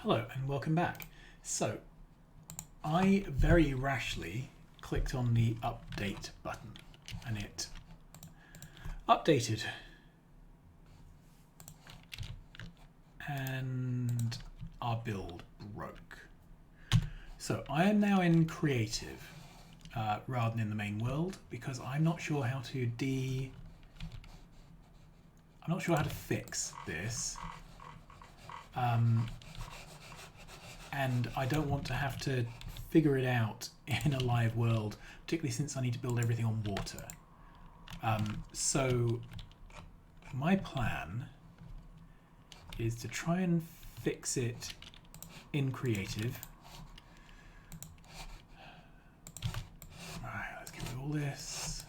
Hello and welcome back. So, I very rashly clicked on the update button and it updated. And our build broke. So I am now in creative rather than in the main world because I'm not sure how to I'm not sure how to fix this. And I don't want to have to figure it out in a live world, particularly since I need to build everything on water. So my plan is to try and fix it in creative. Alright, let's get rid of all this.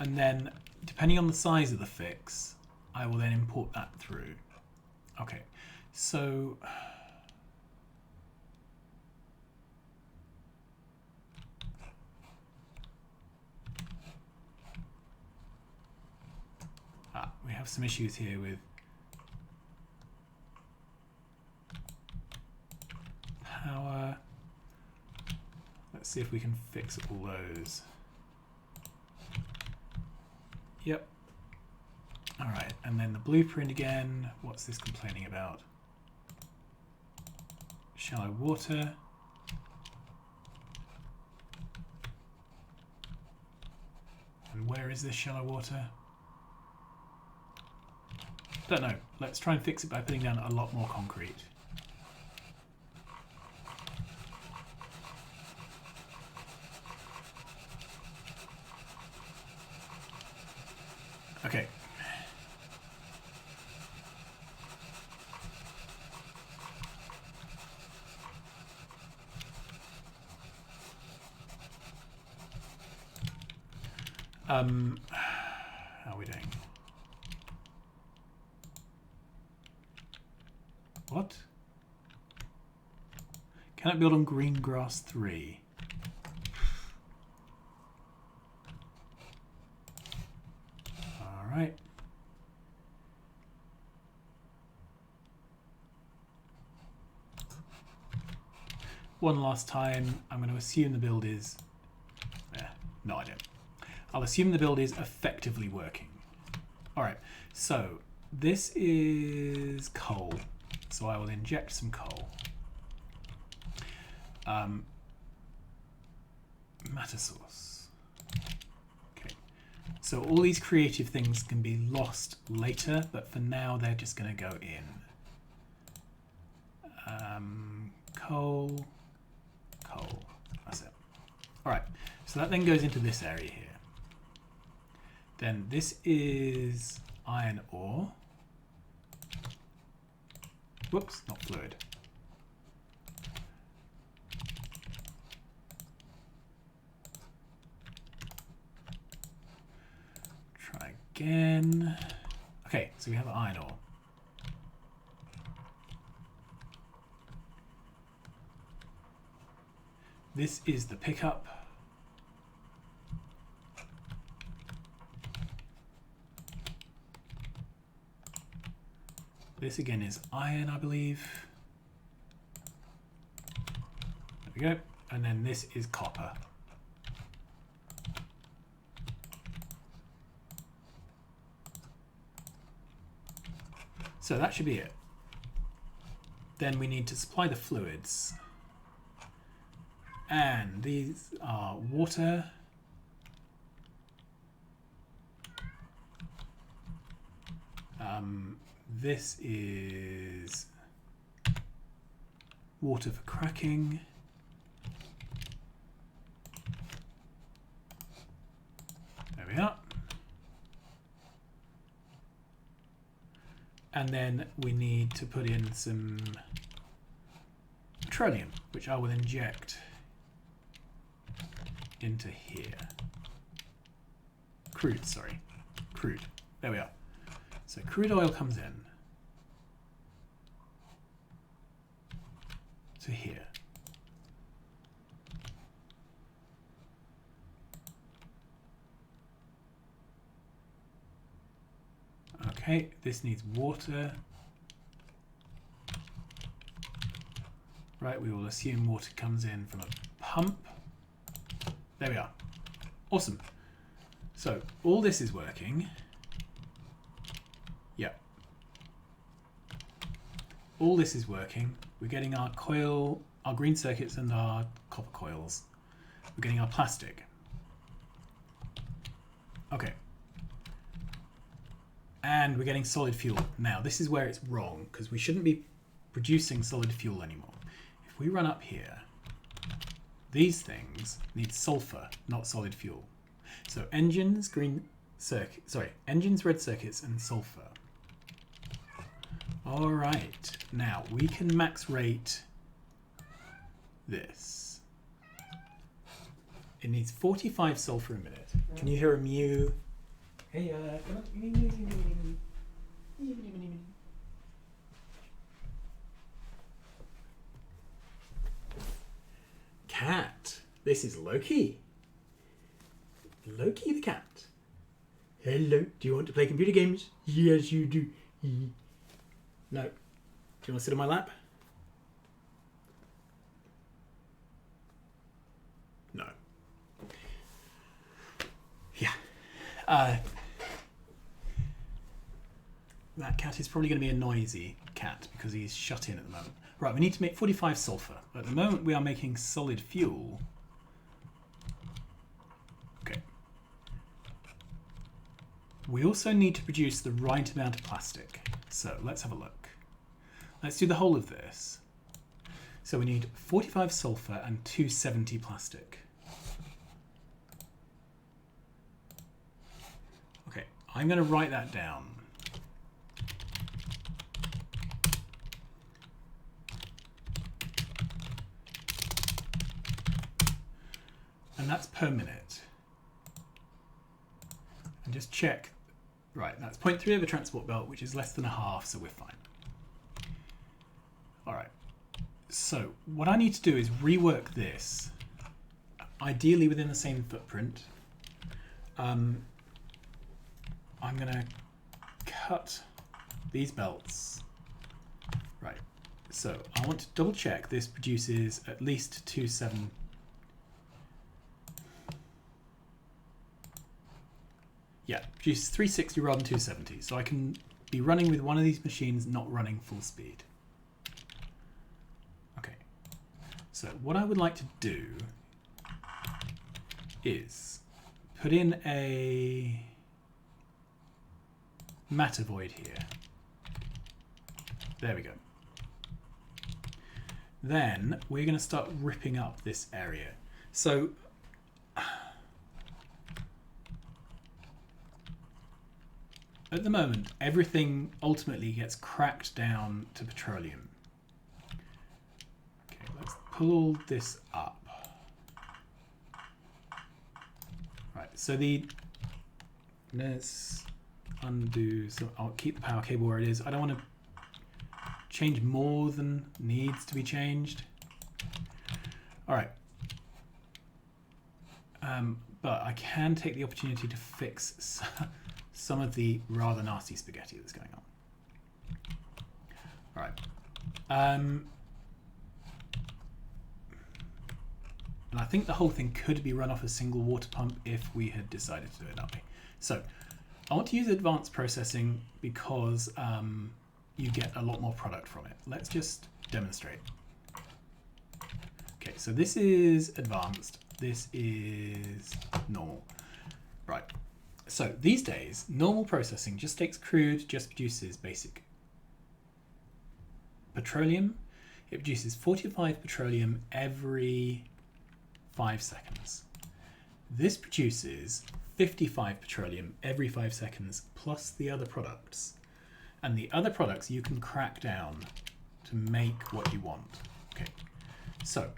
And then, depending on the size of the fix, I will then import that through. Okay, so we have some issues here with power. Let's see if we can fix all those. Yep. Alright, and then the blueprint again. What's this complaining about? Shallow water. And where is this shallow water? Don't know. Let's try and fix it by putting down a lot more concrete. Okay. How are we doing? What? Cannot build on green grass 3. Alright. One last time, I'm going to assume the build is... no, I don't. I'll assume the build is effectively working. Alright, so this is coal. So I will inject some coal. Matter source. Okay. So all these creative things can be lost later, but for now they're just going to go in. Coal. Coal. That's it. Alright, so that then goes into this area here. Then this is iron ore. Whoops, not fluid. Try again. Okay, so we have iron ore. This is the pickup. This again is iron, I believe. There we go. And then this is copper. So that should be it. Then we need to supply the fluids. And these are water. This is water for cracking. There we are. And then we need to put in some petroleum, which I will inject into here. Crude, sorry. Crude. There we are. So crude oil comes in to here. Okay. Okay, this needs water. Right, we will assume water comes in from a pump. There we are. Awesome. So all this is working. Yeah. All this is working. We're getting our coil, our green circuits and our copper coils. We're getting our plastic. Okay. And we're getting solid fuel. Now, this is where it's wrong, because we shouldn't be producing solid fuel anymore. If we run up here, these things need sulfur, not solid fuel. So engines, engines, red circuits, and sulfur. All right, now we can max rate this. It needs 45 sulfur a minute. Can you hear a mew? Hey, come on. Cat. This is Loki. Loki the cat. Hello. Do you want to play computer games? Yes, you do. No. Do you want to sit on my lap? No. Yeah. That cat is probably going to be a noisy cat because he's shut in at the moment. Right, we need to make 45 sulfur. At the moment we are making solid fuel. Okay. We also need to produce the right amount of plastic. So let's have a look. Let's do the whole of this. So we need 45 sulfur and 270 plastic. Okay, I'm going to write that down. And that's per minute. And just check. Right, that's 0.3 of a transport belt, which is less than a half, so we're fine. All right. So what I need to do is rework this, ideally within the same footprint. I'm going to cut these belts. Right. So I want to double check this produces at least 270. Yeah, produces 360 rather than 270. So I can be running with one of these machines not running full speed. Okay. So what I would like to do is put in a matter void here. There we go. Then we're going to start ripping up this area. So at the moment, everything ultimately gets cracked down to petroleum. Okay, let's pull all this up. Right, so let's undo, so I'll keep the power cable where it is. I don't want to change more than needs to be changed. All right. But I can take the opportunity to fix some of the rather nasty spaghetti that's going on. All right. And I think the whole thing could be run off a single water pump if we had decided to do it that way. So I want to use advanced processing because you get a lot more product from it. Let's just demonstrate. Okay, so this is advanced. This is normal. Right. So these days, normal processing just takes crude, just produces basic petroleum. It produces 45 petroleum every 5 seconds. This produces 55 petroleum every 5 seconds, plus the other products. And the other products you can crack down to make what you want. Okay, so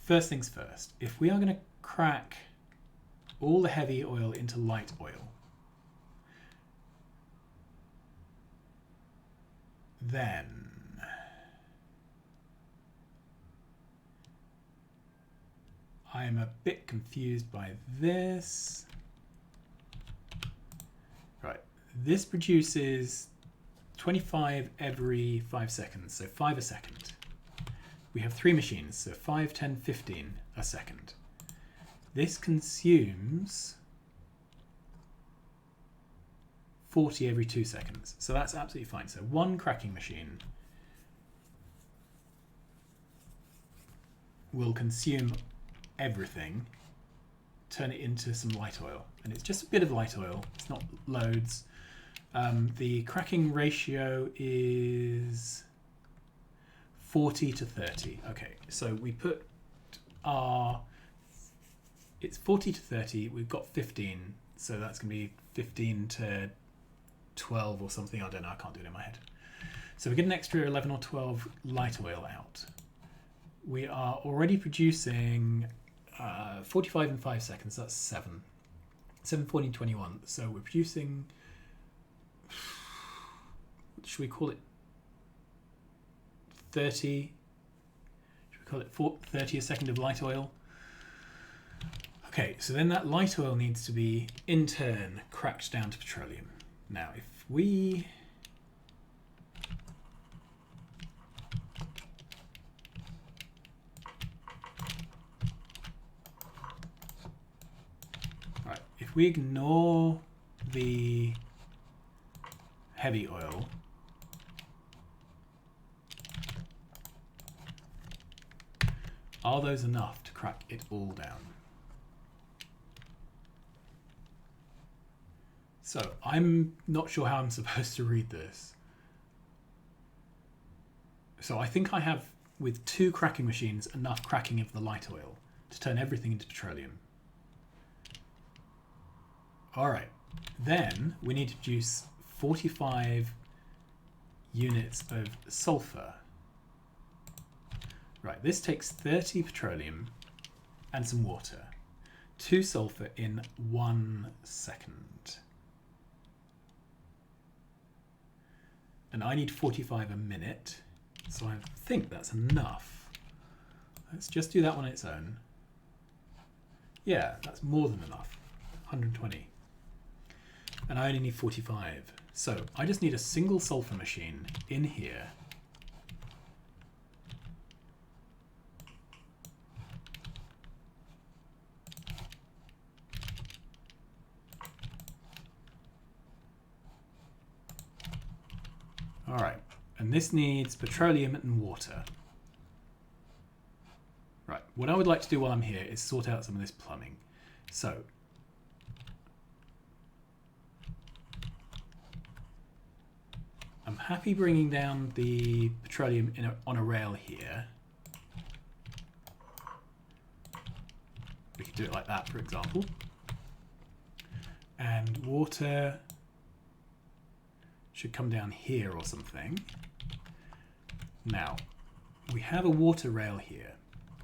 first things first, if we are going to crack all the heavy oil into light oil, then I am a bit confused by this. this produces 25 every 5 seconds, so 5 a second. We have 3 machines, so 5, 10, 15 a second. This consumes 40 every 2 seconds, so that's absolutely fine. So 1 cracking machine will consume everything, turn it into some light oil, and it's just a bit of light oil, it's not loads. The cracking ratio is 40 to 30. Okay, so we put our, it's 40 to 30, we've got 15, so that's going to be 15 to 12 or something, I don't know, I can't do it in my head. So we get an extra 11 or 12 light oil out. We are already producing 45 in 5 seconds, that's 7. 7, 14, 21. So we're producing, should we call it 30? Should we call it 30 a second of light oil? Okay, so then that light oil needs to be, in turn, cracked down to petroleum. Now, if we... Right, if we ignore the heavy oil, are those enough to crack it all down? So I'm not sure how I'm supposed to read this. So I think I have, with 2 cracking machines, enough cracking of the light oil to turn everything into petroleum. All right, then we need to produce 45 units of sulfur. Right, this takes 30 petroleum and some water. 2 sulfur in 1 second. And I need 45 a minute, so I think that's enough. Let's just do that one on its own. Yeah, that's more than enough. 120. And I only need 45. So I just need a single sulfur machine in here. All right, and this needs petroleum and water. Right, what I would like to do while I'm here is sort out some of this plumbing. So, I'm happy bringing down the petroleum on a rail here. We could do it like that, for example. And water should come down here or something. Now, we have a water rail here.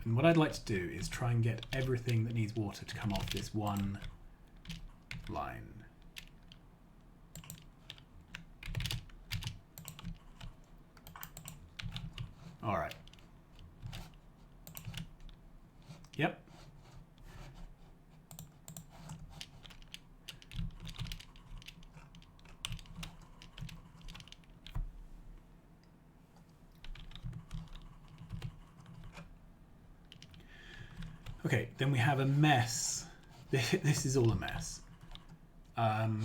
And what I'd like to do is try and get everything that needs water to come off this one line. All right. Yep. Okay, then we have a mess. This is all a mess. Right,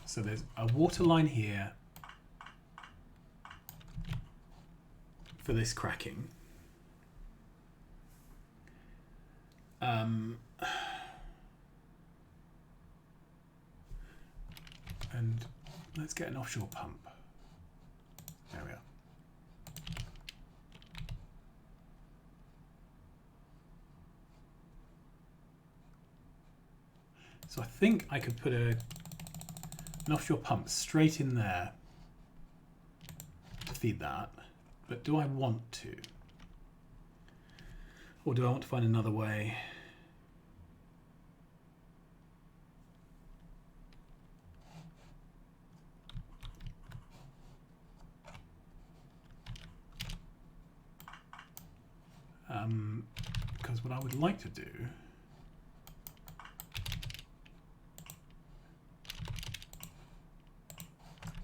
so there's a water line here for this cracking. And let's get an offshore pump. There we are. So I think I could put an offshore pump straight in there to feed that, but do I want to? Or do I want to find another way? Because what I would like to do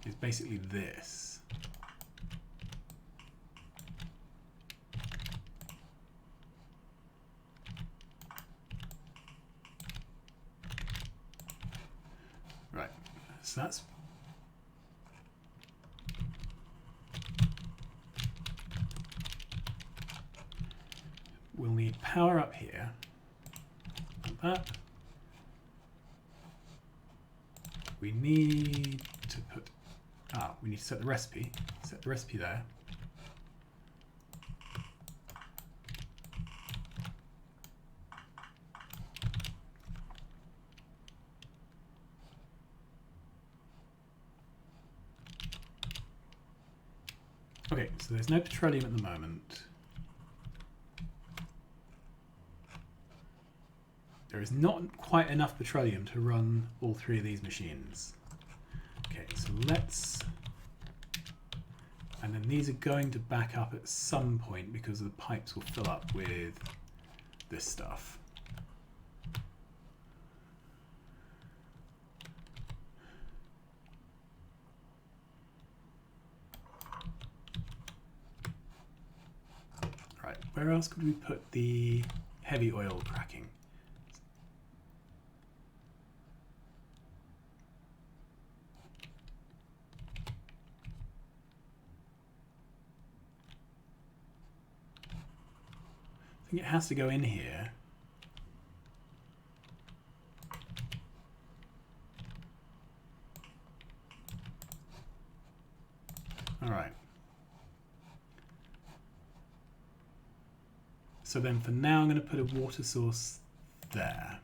is basically this. Right, so that's we'll need power up here, like that. We need to put, we need to set the recipe there. Okay, so there's no petroleum at the moment. There is not quite enough petroleum to run all three of these machines. Okay, so let's... And then these are going to back up at some point because the pipes will fill up with this stuff. Right, where else could we put the heavy oil cracking? I think it has to go in here. All right. So then for now, I'm going to put a water source there.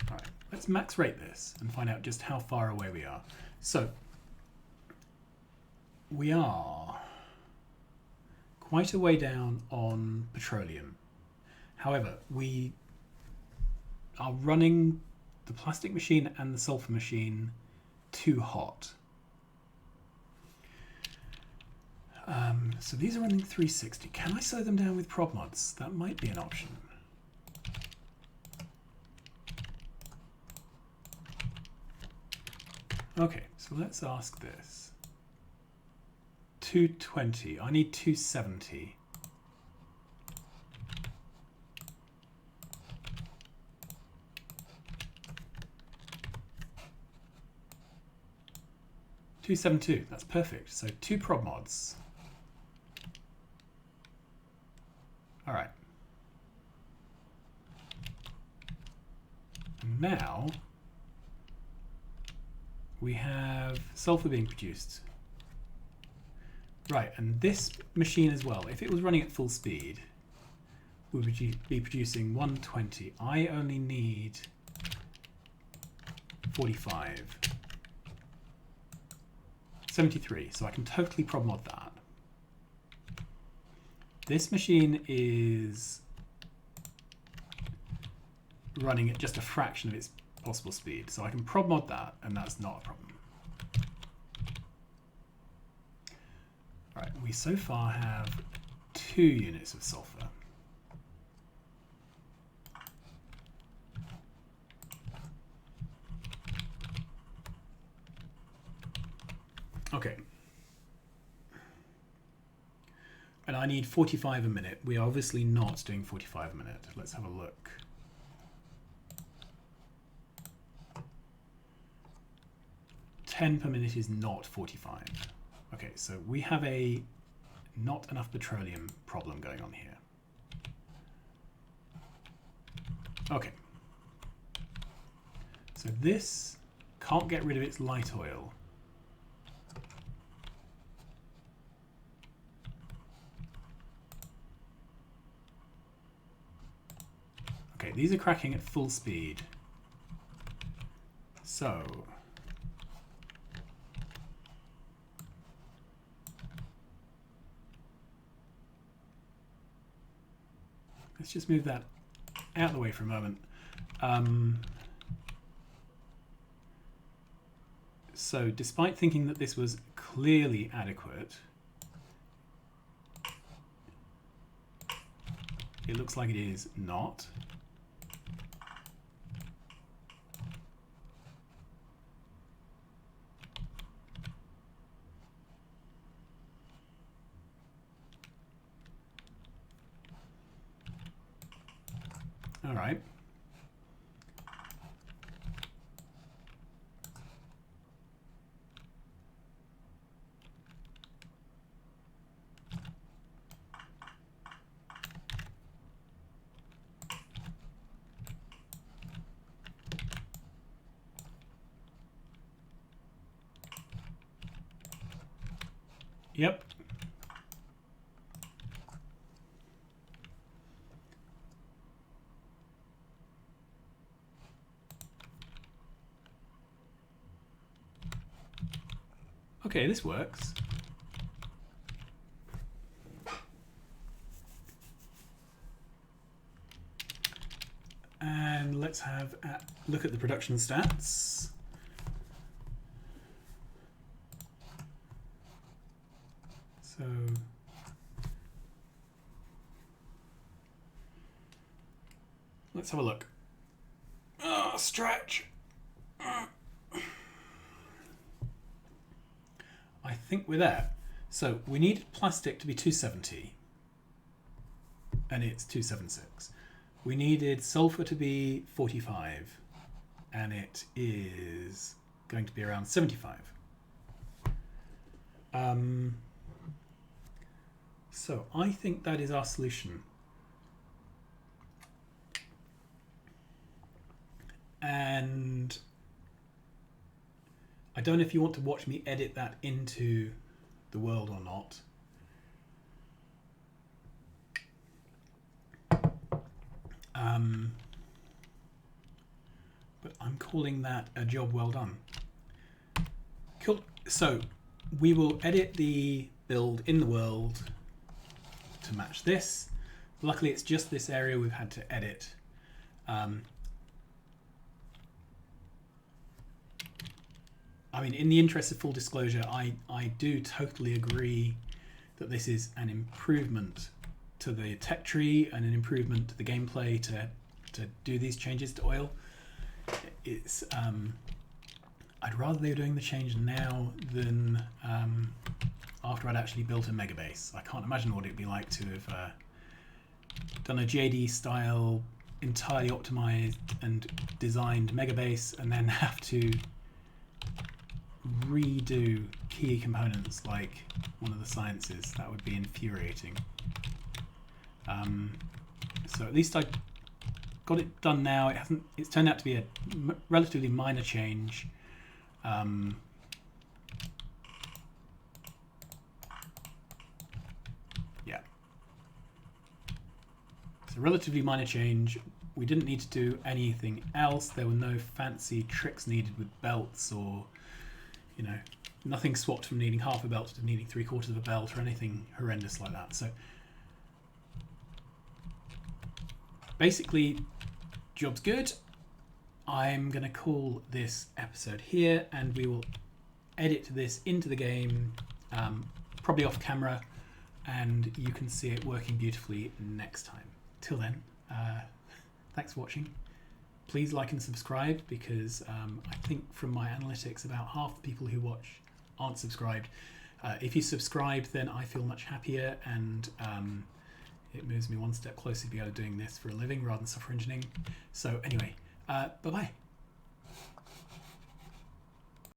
All right, let's max rate this and find out just how far away we are. So we are quite a way down on petroleum. However, we are running the plastic machine and the sulfur machine too hot. So these are running 360. Can I slow them down with prop mods? That might be an option. Okay, so let's ask this. 220. I need 270. $272. That's perfect. So 2 prop mods. All right. And now we have sulfur being produced. Right, and this machine as well, if it was running at full speed, would be producing 120. I only need 45. 73, so I can totally prop mod that. This machine is running at just a fraction of its possible speed, so I can prop mod that, and that's not a problem. Right, we so far have 2 units of sulfur. Okay. And I need 45 a minute. We are obviously not doing 45 a minute. Let's have a look. $10 per minute is not 45. Okay, so we have a not enough petroleum problem going on here. Okay. So this can't get rid of its light oil. Okay, these are cracking at full speed. So let's just move that out of the way for a moment. So despite thinking that this was clearly adequate, it looks like it is not. All right. Yep. Okay, this works. And let's have a look at the production stats. So let's have a look. Oh, stretch. I think we're there. So we need plastic to be 270 and it's 276. We needed sulfur to be 45 and it is going to be around 75. So I think that is our solution. And I don't know if you want to watch me edit that into the world or not. But I'm calling that a job well done. Cool. So we will edit the build in the world to match this. Luckily, it's just this area we've had to edit. I mean, in the interest of full disclosure, I do totally agree that this is an improvement to the tech tree and an improvement to the gameplay to do these changes to oil. It's I'd rather they were doing the change now than after I'd actually built a mega base. I can't imagine what it'd be like to have done a JD style, entirely optimized and designed mega base and then have to redo key components like one of the sciences. That would be infuriating. So at least I got it done now. It's turned out to be a relatively minor change. Yeah. It's a relatively minor change. We didn't need to do anything else. There were no fancy tricks needed with belts or, you know, nothing swapped from needing half a belt to needing 3/4 of a belt or anything horrendous like that. So basically, job's good. I'm going to call this episode here and we will edit this into the game, probably off camera, and you can see it working beautifully next time. Till then, thanks for watching. Please like and subscribe because I think from my analytics about half the people who watch aren't subscribed. If you subscribe, then I feel much happier and it moves me one step closer to be able to doing this for a living rather than software engineering. So anyway, bye-bye.